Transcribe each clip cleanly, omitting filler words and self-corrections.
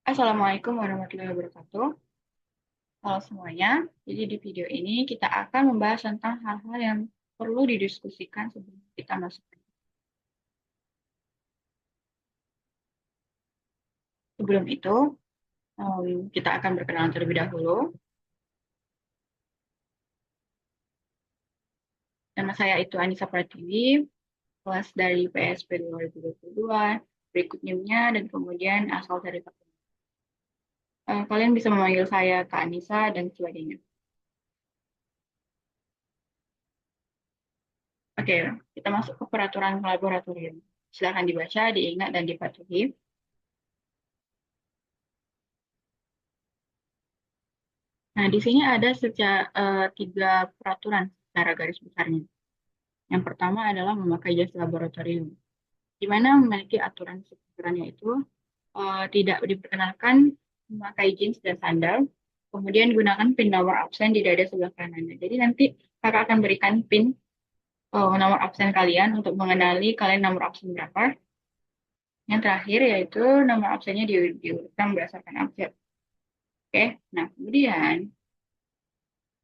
Assalamualaikum warahmatullahi wabarakatuh. Halo semuanya. Jadi di video ini kita akan membahas tentang hal-hal yang perlu didiskusikan sebelum kita masuk. Sebelum itu, kita akan berkenalan terlebih dahulu. Nama saya itu Anissa Pratiwi, kelas dari PSP 2022, berikut NIM-nya, dan kemudian asal dari Papua. Kalian bisa memanggil saya Kak Anissa dan sebagainya. Oke, kita masuk ke peraturan laboratorium. Silakan dibaca, diingat, dan dipatuhi. Nah, di sini ada tiga peraturan secara garis besarnya. Yang pertama adalah memakai jas laboratorium, di mana memiliki aturan seputarnya itu tidak diperkenalkan memakai jeans dan sandal, kemudian gunakan pin nomor absen di dada sebelah kanan. Jadi nanti kakak akan berikan pin nomor absen kalian untuk mengenali kalian nomor absen berapa. Yang terakhir yaitu nomor absennya diurutkan berdasarkan absen. Oke, nah kemudian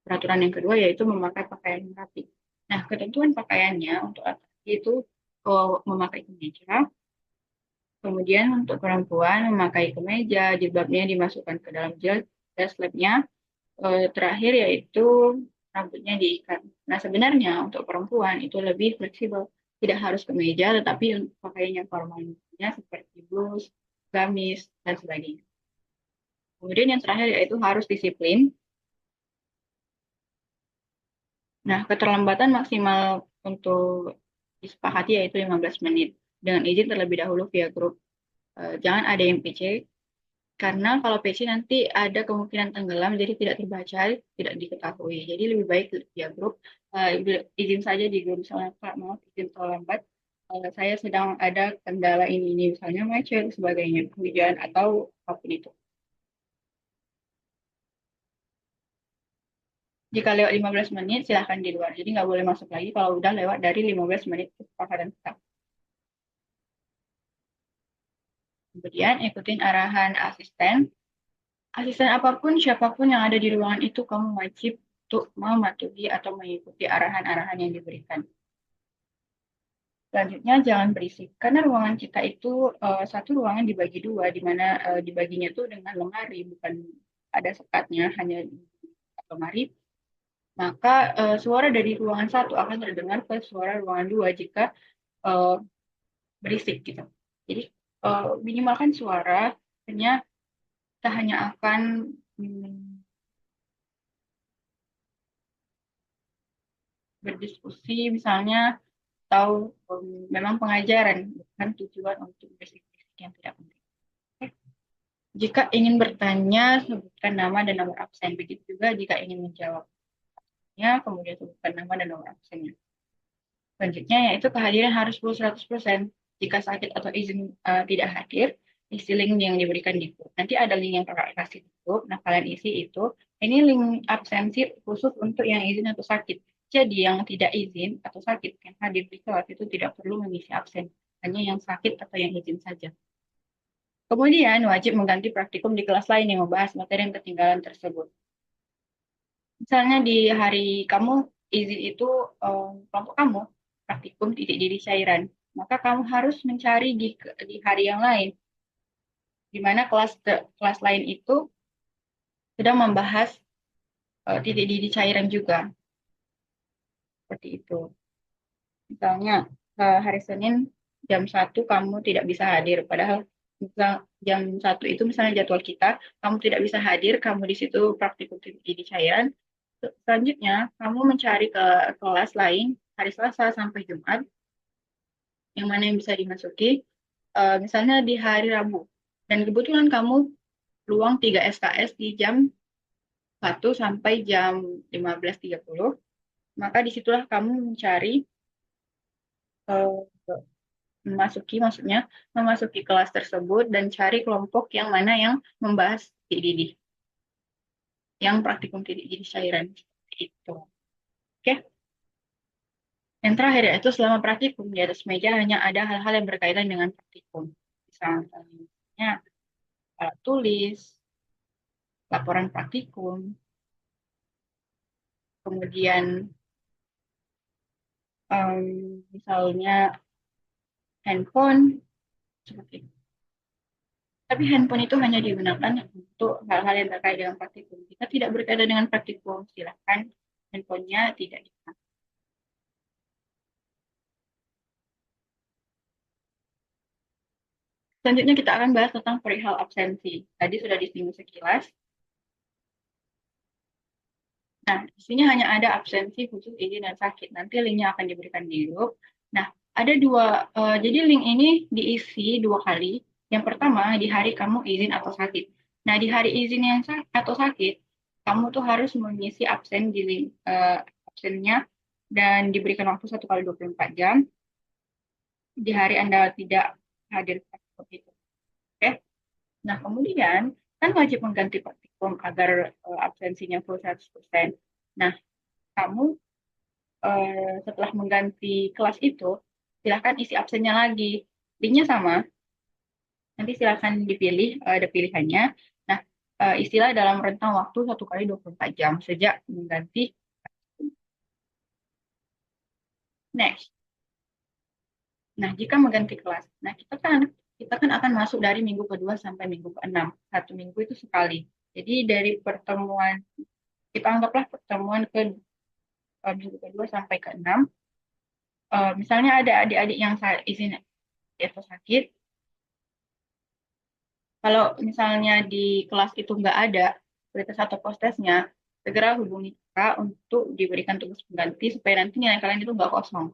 peraturan yang kedua yaitu memakai pakaian yang rapi. Nah, ketentuan pakaiannya untuk laki-laki itu memakai kemeja, kemudian untuk perempuan memakai kemeja, jilbabnya dimasukkan ke dalam jas dan slipnya. Terakhir yaitu rambutnya diikat. Nah, sebenarnya untuk perempuan itu lebih fleksibel, tidak harus kemeja, tetapi untuk pakaian yang formalnya seperti blus, gamis, dan sebagainya. Kemudian yang terakhir yaitu harus disiplin. Nah, keterlambatan maksimal untuk disepakati yaitu 15 menit dengan izin terlebih dahulu via grup. Jangan ada yang PC karena kalau PC nanti ada kemungkinan tenggelam jadi tidak terbaca, tidak diketahui. Jadi lebih baik via grup. Izin saja di grup misalnya Kak, maaf izin terlambat. Saya sedang ada kendala ini misalnya macet sebagainya, hujan atau apapun itu. Jika lewat 15 menit silahkan di luar. Jadi nggak boleh masuk lagi kalau udah lewat dari 15 menit kesepakatan kita. Kemudian ikutin arahan asisten. Asisten apapun, siapapun yang ada di ruangan itu, kamu wajib untuk mematuhi atau mengikuti arahan-arahan yang diberikan. Selanjutnya, jangan berisik. Karena ruangan kita itu satu ruangan dibagi dua, di mana dibaginya itu dengan lemari, bukan ada sekatnya, hanya lemari. Maka suara dari ruangan satu akan terdengar ke suara ruangan dua jika eh, berisik gitu. Jadi minimalkan suara, hanya kita hanya akan mm, berdiskusi misalnya atau memang pengajaran bukan tujuan untuk basic-basic yang tidak penting. Oke. Jika ingin bertanya, sebutkan nama dan nomor absen. Begitu juga jika ingin menjawabnya, kemudian sebutkan nama dan nomor absennya. Selanjutnya yaitu kehadiran harus full 100%. Jika sakit atau izin tidak hadir, isi link yang diberikan di grup. Nanti ada link yang kakak kasih di grup. Nah, kalian isi itu. Ini link absensi khusus untuk yang izin atau sakit. Jadi yang tidak izin atau sakit yang hadir di kelas itu tidak perlu mengisi absen. Hanya yang sakit atau yang izin saja. Kemudian wajib mengganti praktikum di kelas lain yang membahas materi yang ketinggalan tersebut. Misalnya di hari kamu izin itu kelompok kamu praktikum titik didih cairan, maka kamu harus mencari di hari yang lain, di mana kelas lain itu sedang membahas titik didih cairan juga, seperti itu. Misalnya hari Senin jam 1 kamu tidak bisa hadir, padahal misal jam 1 itu misalnya jadwal kita, kamu tidak bisa hadir, kamu di situ praktikum titik didih cairan. Selanjutnya, kamu mencari ke kelas lain hari Selasa sampai Jumat, yang mana yang bisa dimasuki, misalnya di hari Rabu. Dan kebetulan kamu luang 3 SKS di jam 1 sampai jam 15.30, maka disitulah kamu mencari, eh, maksudnya memasuki kelas tersebut dan cari kelompok yang mana yang membahas titik didih, yang praktikum titik didih cairan. Itu. Oke. Yang terakhir yaitu selama praktikum di atas meja hanya ada hal-hal yang berkaitan dengan praktikum. Misalnya alat tulis, laporan praktikum, kemudian misalnya handphone, seperti itu. Tapi handphone itu hanya digunakan untuk hal-hal yang terkait dengan praktikum. Jika tidak berkaitan dengan praktikum, silakan handphonenya tidak digunakan. Selanjutnya kita akan bahas tentang perihal absensi. Tadi sudah disinggung sekilas. Nah, di sini hanya ada absensi khusus izin dan sakit. Nanti linknya akan diberikan di grup. Nah, ada dua, jadi link ini diisi dua kali. Yang pertama di hari kamu izin atau sakit. Nah, di hari izin yang atau sakit, kamu tuh harus mengisi absen di link absennya dan diberikan waktu 1 kali 24 jam di hari Anda tidak hadir seperti itu. Oke? Nah, kemudian kan wajib mengganti praktikum agar absensinya full 100%. Nah, kamu setelah mengganti kelas itu, silahkan isi absennya lagi. Linknya sama, nanti silahkan dipilih, ada pilihannya. Nah, istilah dalam rentang waktu 1 kali 24 jam sejak mengganti. Next. Nah, jika mengganti kelas, nah kita kan akan masuk dari minggu kedua sampai minggu keenam. 1 minggu itu sekali. Jadi dari pertemuan, kita anggaplah pertemuan ke minggu kedua sampai keenam. Misalnya ada adik-adik yang izin atau sakit, kalau misalnya di kelas itu nggak ada pretest atau postesnya, segera hubungi kakak untuk diberikan tugas pengganti supaya nanti nilai kalian itu nggak kosong.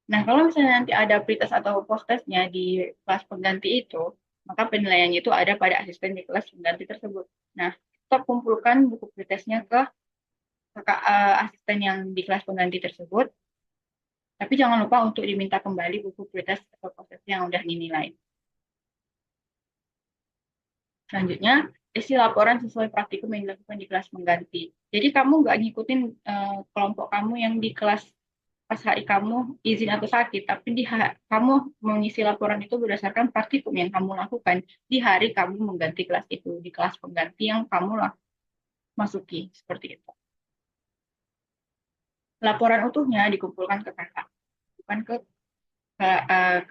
Nah, kalau misalnya nanti ada pretest atau postesnya di kelas pengganti itu, maka penilaiannya itu ada pada asisten di kelas pengganti tersebut. Nah, kita kumpulkan buku pretestnya ke kakak asisten yang di kelas pengganti tersebut, tapi jangan lupa untuk diminta kembali buku pretest atau postesnya yang udah dinilai. Selanjutnya, isi laporan sesuai praktikum yang dilakukan di kelas pengganti. Jadi kamu nggak ngikutin kelompok kamu yang di kelas pas hari kamu izin atau sakit, tapi kamu mengisi laporan itu berdasarkan praktikum yang kamu lakukan di hari kamu mengganti kelas itu, di kelas pengganti yang kamu masuki, seperti itu. Laporan utuhnya dikumpulkan ke kakak, bukan ke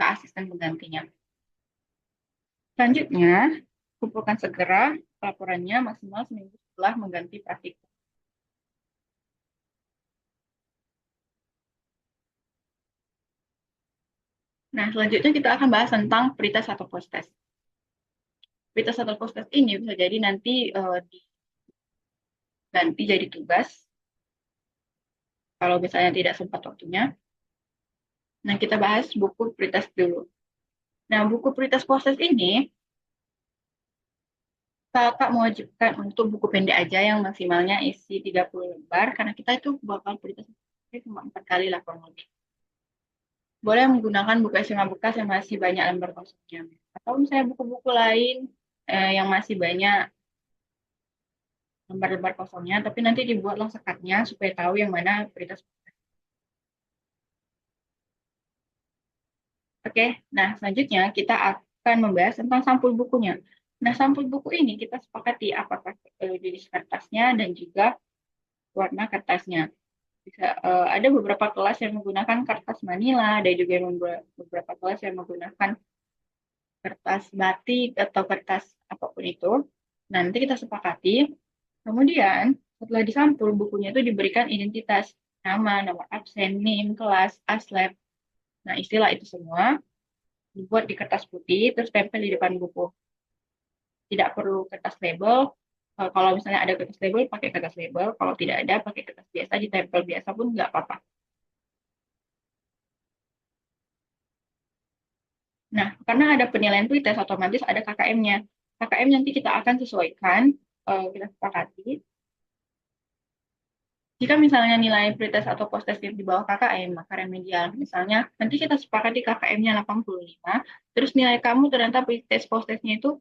asisten penggantinya. Selanjutnya, kumpulkan segera laporannya maksimal seminggu setelah mengganti praktikum. Nah, selanjutnya kita akan bahas tentang pretest atau post-test. Pretest atau post-test ini bisa jadi nanti diganti jadi tugas kalau misalnya tidak sempat waktunya. Nah, kita bahas buku pretest dulu. Nah, buku pretest post-test ini kakak mewajibkan untuk buku pendek aja yang maksimalnya isi 30 lembar karena kita itu bakal pretest cuma 4 kali lah kurang lebih. Boleh menggunakan buku SMA bekas yang masih banyak lembar kosongnya. Atau misalnya buku-buku lain yang masih banyak lembar-lembar kosongnya, tapi nanti dibuatlah sekatnya supaya tahu yang mana prioritas. Oke, nah selanjutnya kita akan membahas tentang sampul bukunya. Nah, sampul buku ini kita sepakati apakah jenis kertasnya dan juga warna kertasnya. Bisa, ada beberapa kelas yang menggunakan kertas manila, ada juga beberapa kelas yang menggunakan kertas batik atau kertas apapun itu. Nanti kita sepakati. Kemudian setelah disampul bukunya itu diberikan identitas nama, nomor absen, NIM, kelas, aslab. Nah, istilah itu semua dibuat di kertas putih terus tempel di depan buku. Tidak perlu kertas label. Kalau misalnya ada kertas label, pakai kertas label. Kalau tidak ada, pakai kertas biasa, ditempel biasa pun nggak apa-apa. Nah, karena ada penilaian pretest, otomatis ada KKM-nya. KKM nanti kita akan sesuaikan, kita sepakati. Jika misalnya nilai pretest atau posttest di bawah KKM, maka remedial. Misalnya, nanti kita sepakati KKM-nya 85, terus nilai kamu ternyata pretest posttestnya itu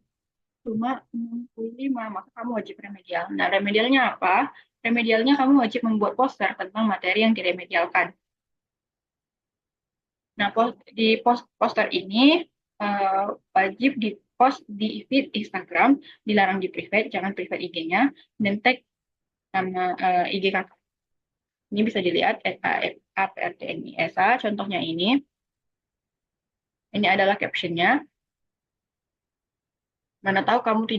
cuma 65, maka kamu wajib remedial. Nah, remedialnya apa? Remedialnya kamu wajib membuat poster tentang materi yang diremedialkan. Nah, di poster ini wajib post di feed Instagram, dilarang di private, jangan private IG-nya, dan tag nama IG kakak. Ini bisa dilihat @aprtnisa. Contohnya ini adalah captionnya. Mana tahu kamu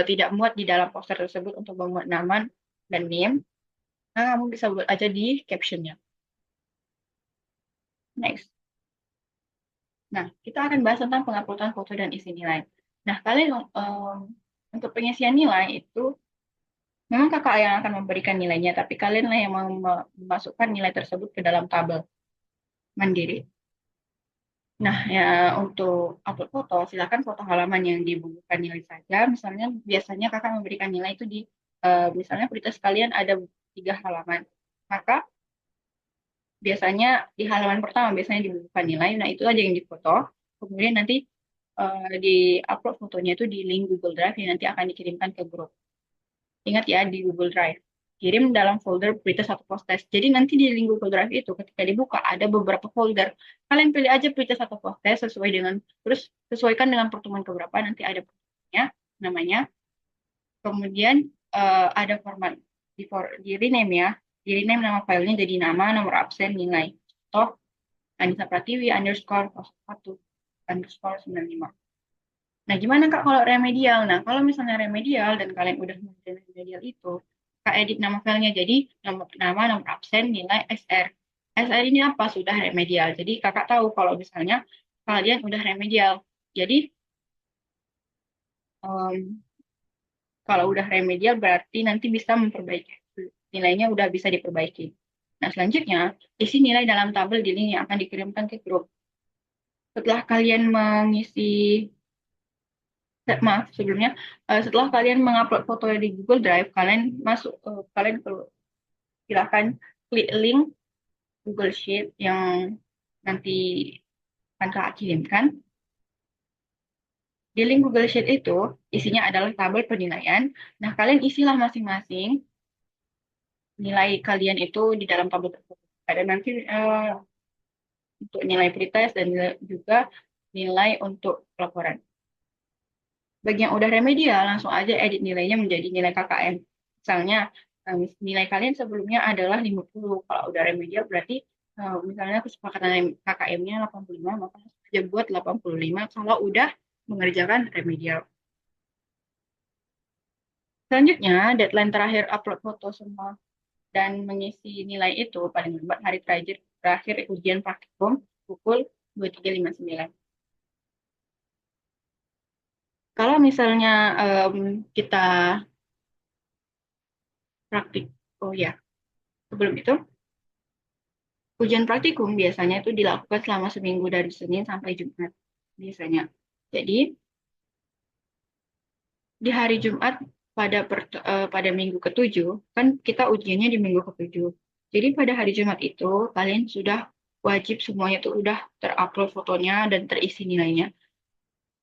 tidak muat di dalam poster tersebut untuk memuat nama dan name, nah kamu bisa buat aja di captionnya. Next. Nah, kita akan bahas tentang penguploadan foto dan isi nilai. Nah, kalian untuk pengisian nilai itu memang kakak yang akan memberikan nilainya, tapi kalianlah yang memasukkan nilai tersebut ke dalam tabel mandiri. Nah, ya untuk upload foto, silakan foto halaman yang dibubuhkan nilai saja. Misalnya, biasanya kakak memberikan nilai itu di, misalnya prioritas kalian ada 3 halaman. Maka biasanya di halaman pertama biasanya dibubuhkan nilai. Nah, itu aja yang difoto. Kemudian nanti di-upload fotonya itu di link Google Drive yang nanti akan dikirimkan ke grup. Ingat ya, di Google Drive. Kirim dalam folder pretest atau post-test. Jadi nanti di link Google Drive itu ketika dibuka ada beberapa folder. Kalian pilih aja pretest atau post-test sesuai dengan, terus sesuaikan dengan pertemuan keberapa, nanti ada pertemuannya, namanya. Kemudian ada format, di rename ya. Di rename nama filenya jadi nama, nomor absen, nilai. Contoh, Anissa Pratiwi underscore 01 underscore 95. Nah, gimana Kak kalau remedial? Nah, kalau misalnya remedial dan kalian udah mengerjakan remedial itu, Kak edit nama filenya jadi nama, nomor absen, nilai SR. SR ini apa? Sudah remedial. Jadi Kakak tahu kalau misalnya kalian udah remedial. Jadi em, kalau udah remedial berarti nanti bisa memperbaiki. Nilainya udah bisa diperbaiki. Nah, selanjutnya isi nilai dalam tabel di link yang akan dikirimkan ke grup. Setelah kalian mengisi maaf sebelumnya setelah kalian mengupload foto di Google Drive kalian silakan klik link Google Sheet yang nanti akan kakak kirimkan. Di link Google Sheet itu isinya adalah tabel penilaian. Nah, kalian isilah masing-masing nilai kalian itu di dalam tabel tersebut. Ada nanti untuk nilai pretest dan juga nilai untuk laporan. Bagi yang udah remedial, langsung aja edit nilainya menjadi nilai KKM. Misalnya, nilai kalian sebelumnya adalah 50. Kalau udah remedial berarti misalnya kesepakatan KKM-nya 85, maka aja buat 85 kalau udah mengerjakan remedial. Selanjutnya, deadline terakhir upload foto semua dan mengisi nilai itu paling lambat hari terakhir ujian praktikum pukul 23.59. Kalau misalnya kita praktik, oh ya, sebelum itu, ujian praktikum biasanya itu dilakukan selama seminggu dari Senin sampai Jumat biasanya. Jadi di hari Jumat pada minggu ketujuh kan kita ujiannya di minggu ketujuh. Jadi pada hari Jumat itu kalian sudah wajib semuanya itu udah terupload fotonya dan terisi nilainya.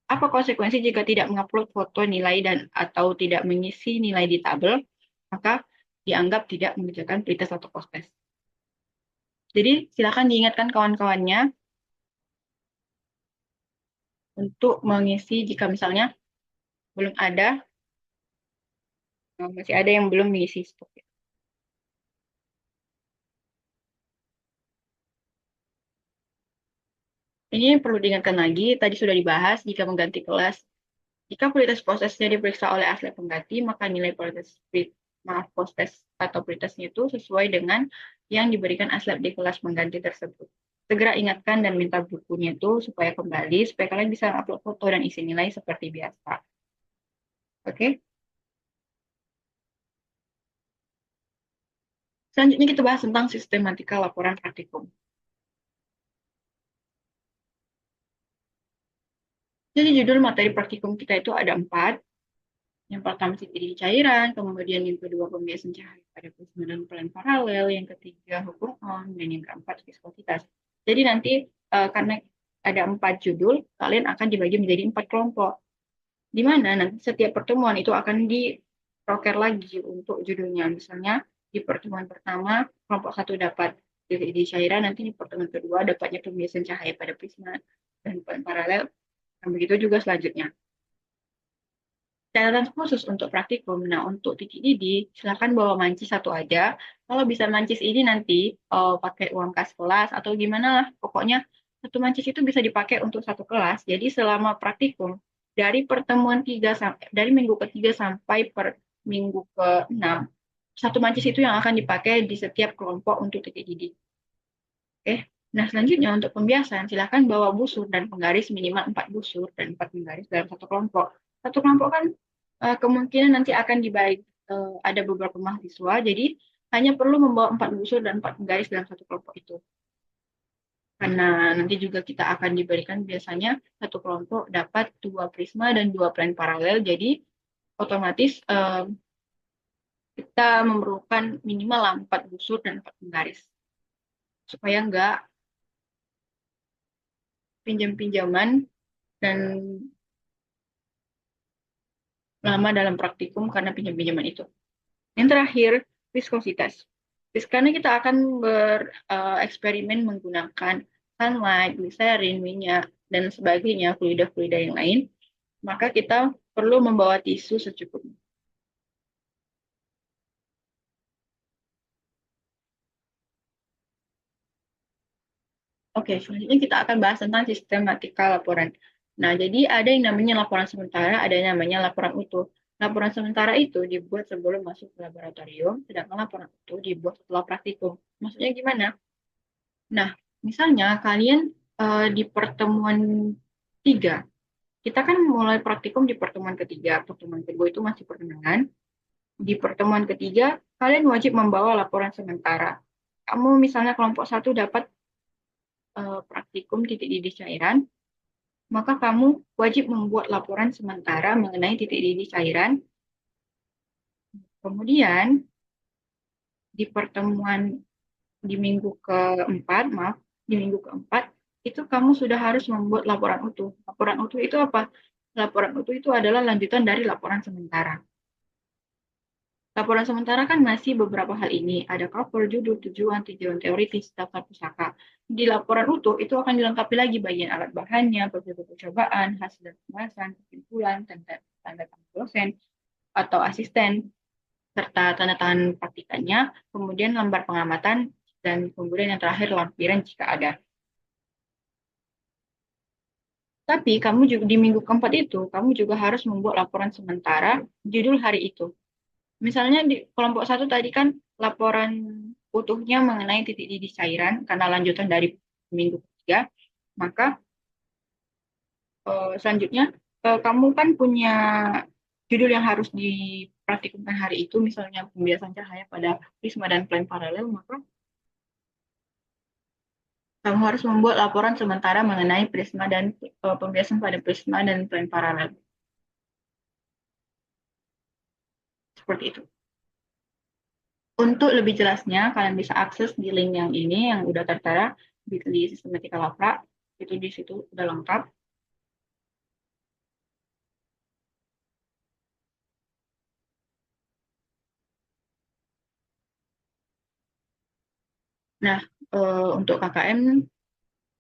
Apa konsekuensi jika tidak mengupload foto nilai dan atau tidak mengisi nilai di tabel? Maka dianggap tidak mengerjakan pretest atau post-test. Jadi silakan diingatkan kawan-kawannya untuk mengisi jika misalnya belum ada, masih ada yang belum mengisi stok. Ini perlu diingatkan lagi, tadi sudah dibahas, jika mengganti kelas, jika prioritas prosesnya diperiksa oleh asli pengganti, maka nilai proses atau prioritasnya itu sesuai dengan yang diberikan asli di kelas pengganti tersebut. Segera ingatkan dan minta bukunya itu supaya kembali, supaya kalian bisa upload foto dan isi nilai seperti biasa. Oke? Selanjutnya kita bahas tentang sistematika laporan praktikum. Jadi judul materi praktikum kita itu ada 4. Yang pertama strategi cairan, kemudian yang kedua pembiasan cahaya pada prisma dan plan paralel, yang ketiga hukum on, dan yang keempat viskositas. Jadi nanti karena ada 4 judul, kalian akan dibagi menjadi 4 kelompok. Di mana nanti setiap pertemuan itu akan diproker lagi untuk judulnya. Misalnya di pertemuan pertama, kelompok 1 dapat strategi cairan, nanti di pertemuan kedua dapatnya pembiasan cahaya pada prisma dan plan paralel, dan begitu juga selanjutnya. catatan khusus untuk praktikum. Nah, untuk titik didih, silakan bawa mancis satu aja. Kalau bisa mancis ini nanti pakai uang kas kelas atau gimana lah. Pokoknya satu mancis itu bisa dipakai untuk satu kelas. Jadi selama praktikum, dari pertemuan dari minggu ketiga sampai per minggu ke-6, satu mancis itu yang akan dipakai di setiap kelompok untuk titik didih. Oke. Nah, selanjutnya untuk pembiasan, silakan bawa busur dan penggaris minimal 4 busur dan 4 penggaris dalam satu kelompok. Satu kelompok kan kemungkinan nanti akan dibagi ada beberapa mahasiswa, jadi hanya perlu membawa 4 busur dan 4 penggaris dalam satu kelompok itu. Karena nanti juga kita akan diberikan biasanya satu kelompok dapat 2 prisma dan 2 plane paralel, jadi otomatis kita memerlukan minimal 4 busur dan 4 penggaris. Supaya enggak pinjam-pinjaman dan lama dalam praktikum karena pinjam-pinjaman itu. Yang terakhir, viskositas. Karena kita akan bereksperimen menggunakan sunlight, glycerin, minyak, dan sebagainya, fluida-fluida yang lain, maka kita perlu membawa tisu secukupnya. Oke, selanjutnya kita akan bahas tentang sistematika laporan. Nah, jadi ada yang namanya laporan sementara, ada yang namanya laporan utuh. Laporan sementara itu dibuat sebelum masuk ke laboratorium, sedangkan laporan utuh dibuat setelah praktikum. Maksudnya gimana? Nah, misalnya kalian di pertemuan 3, kita kan mulai praktikum di pertemuan ketiga, pertemuan kedua itu masih pertengahan. Di pertemuan ketiga, kalian wajib membawa laporan sementara. Kamu misalnya kelompok 1 dapat praktikum titik didih cairan, maka kamu wajib membuat laporan sementara mengenai titik didih cairan. Kemudian di pertemuan di minggu keempat, maaf, di minggu keempat, itu kamu sudah harus membuat laporan utuh. Laporan utuh itu apa? Laporan utuh itu adalah lanjutan dari laporan sementara. Laporan sementara kan masih beberapa hal ini. Ada cover, judul, tujuan, tujuan teoritis, daftar pusaka. Di laporan utuh itu akan dilengkapi lagi bagian alat bahannya, prosedur percobaan, hasil dan pembahasan, kesimpulan, tanda tangan dosen atau asisten, serta tanda tangan praktikannya, kemudian lembar pengamatan, dan kemudian yang terakhir lampiran jika ada. Tapi kamu juga di minggu keempat itu, kamu juga harus membuat laporan sementara judul hari itu. Misalnya di kelompok 1 tadi kan laporan utuhnya mengenai titik didih cairan karena lanjutan dari minggu ketiga, maka selanjutnya kamu kan punya judul yang harus dipraktikumkan hari itu, misalnya pembiasan cahaya pada prisma dan plane paralel, maka kamu harus membuat laporan sementara mengenai prisma dan pembiasan pada prisma dan plane paralel. Seperti itu. Untuk lebih jelasnya, kalian bisa akses di link yang ini yang udah tertera di Sistematika Lavra. Itu di situ udah lengkap. Nah, untuk KKM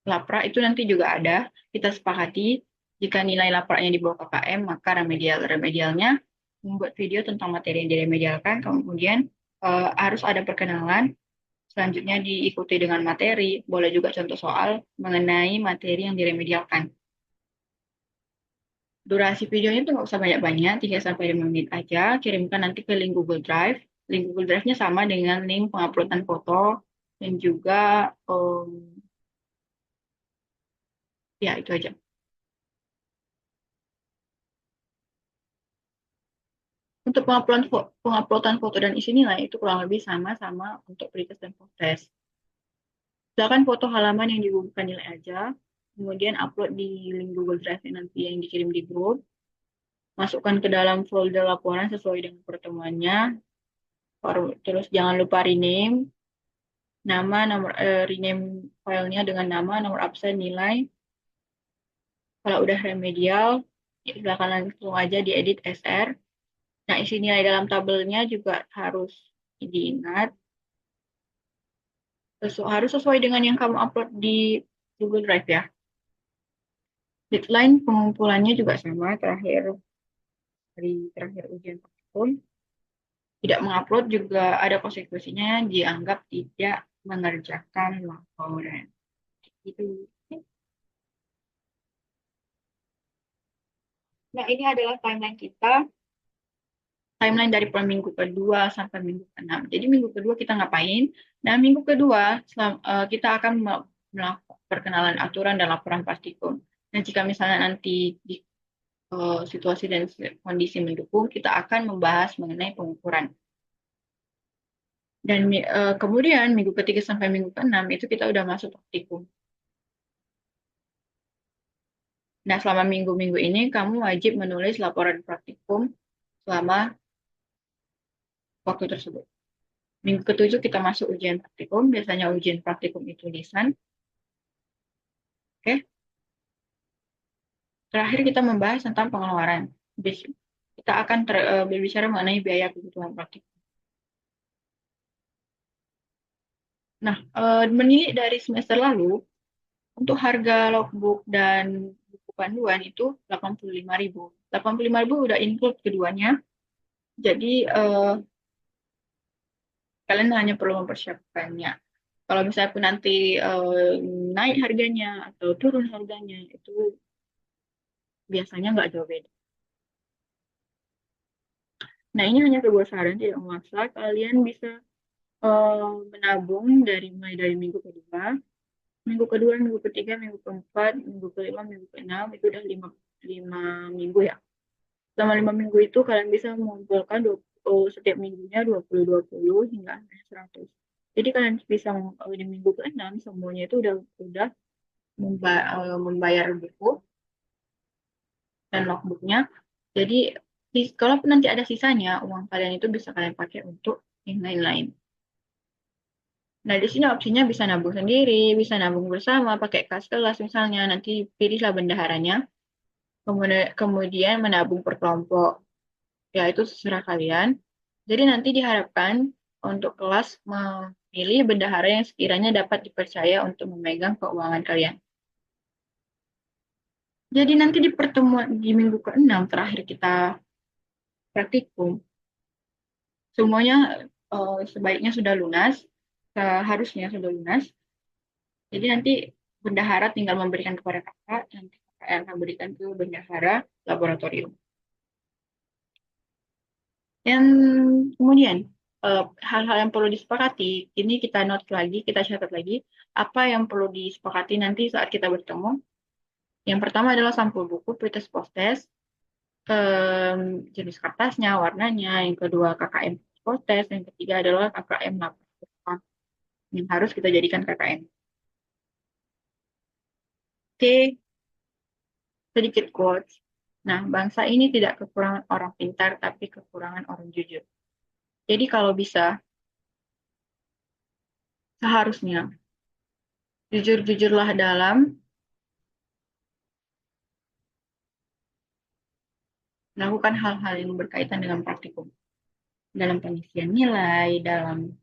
Lapra itu nanti juga ada. Kita sepakati jika nilai Lapranya di bawah KKM, maka remedialnya membuat video tentang materi yang diremedialkan. Kemudian harus ada perkenalan. Selanjutnya diikuti dengan materi. Boleh juga contoh soal mengenai materi yang diremedialkan. Durasi videonya tuh nggak usah banyak-banyak, 3-5 menit aja. Kirimkan nanti ke link Google Drive. Link Google Drive-nya sama dengan link penguploadan foto dan juga ya itu aja. Untuk penguploadan foto dan isi nilai itu kurang lebih sama-sama untuk pretest dan post-test. Silakan foto halaman yang digugurkan nilai aja, kemudian upload di link Google Drive nanti yang dikirim di grup, masukkan ke dalam folder laporan sesuai dengan pertemuannya, terus jangan lupa rename, rename filenya dengan nama, nomor absen, nilai. Kalau udah remedial, ya silakan langsung aja diedit SR. Nah, isi nilai dalam tabelnya juga harus diingat. Harus sesuai dengan yang kamu upload di Google Drive ya. Deadline pengumpulannya juga sama terakhir hari terakhir ujian praktikum tidak mengupload juga ada konsekuensinya, dianggap tidak mengerjakan laporan. Itu. Nah, ini adalah timeline kita. Timeline dari per minggu kedua sampai minggu ke-6. Jadi minggu kedua kita ngapain? Nah, minggu kedua kita akan melakukan perkenalan aturan dan laporan praktikum. Nah, jika misalnya nanti di situasi dan kondisi mendukung, kita akan membahas mengenai pengukuran. Dan kemudian minggu ketiga sampai minggu ke-6 itu kita udah masuk praktikum. Nah, selama minggu-minggu ini kamu wajib menulis laporan praktikum selama waktu tersebut. Minggu ketujuh kita masuk ujian praktikum. Biasanya ujian praktikum itu lisan. Oke. Terakhir kita membahas tentang pengeluaran. Kita akan berbicara mengenai biaya kebutuhan praktikum. Nah, menilik dari semester lalu, untuk harga logbook dan buku panduan itu 85.000. 85.000 udah include keduanya. Jadi kalian hanya perlu mempersiapkannya. Kalau misalnya pun nanti naik harganya atau turun harganya, itu biasanya nggak jauh beda. Nah, ini hanya sebuah saran, tidak memaksa. Kalian bisa menabung mulai dari minggu kedua, minggu ketiga, minggu keempat, minggu kelima, minggu keenam, itu udah lima minggu ya. Selama 5 minggu itu kalian bisa mengumpulkan setiap minggunya 20 hingga 100. Jadi kalian bisa di minggu ke-6 semuanya itu udah membayar buku dan logbooknya. Jadi kalau nanti ada sisanya, uang kalian itu bisa kalian pakai untuk yang lain-lain. Nah, di sini opsinya bisa nabung sendiri, bisa nabung bersama, pakai kas kelas misalnya. Nanti pilihlah bendaharanya, kemudian menabung per kelompok. Ya, itu terserah kalian. Jadi nanti diharapkan untuk kelas memilih bendahara yang sekiranya dapat dipercaya untuk memegang keuangan kalian. Jadi nanti di pertemuan di minggu ke-6 terakhir kita praktikum, semuanya sebaiknya sudah lunas, seharusnya sudah lunas. Jadi nanti bendahara tinggal memberikan kepada kakak, nanti kakak yang akan berikan ke bendahara laboratorium. Dan kemudian hal-hal yang perlu disepakati, ini kita note lagi, kita catat lagi, apa yang perlu disepakati nanti saat kita bertemu. Yang pertama adalah sampul buku, pretest post-test, jenis kertasnya, warnanya, yang kedua KKM post-test, yang ketiga adalah KKM laporan yang harus kita jadikan KKM. Oke, sedikit quotes. Nah, bangsa ini tidak kekurangan orang pintar, tapi kekurangan orang jujur. Jadi kalau bisa, seharusnya jujur-jujurlah dalam melakukan hal-hal yang berkaitan dengan praktikum. Dalam pengisian nilai, dalam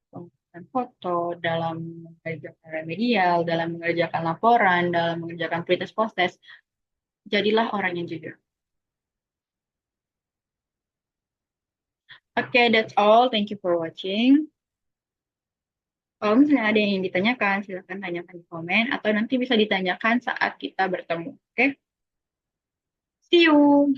pengumpulan foto, dalam mengerjakan remedial, dalam mengerjakan laporan, dalam mengerjakan pretest post-test, jadilah orang yang jujur. Okay, that's all. Thank you for watching. Kalau misalnya ada yang ingin ditanyakan, silakan tanyakan di komen atau nanti bisa ditanyakan saat kita bertemu. Oke? Okay? See you.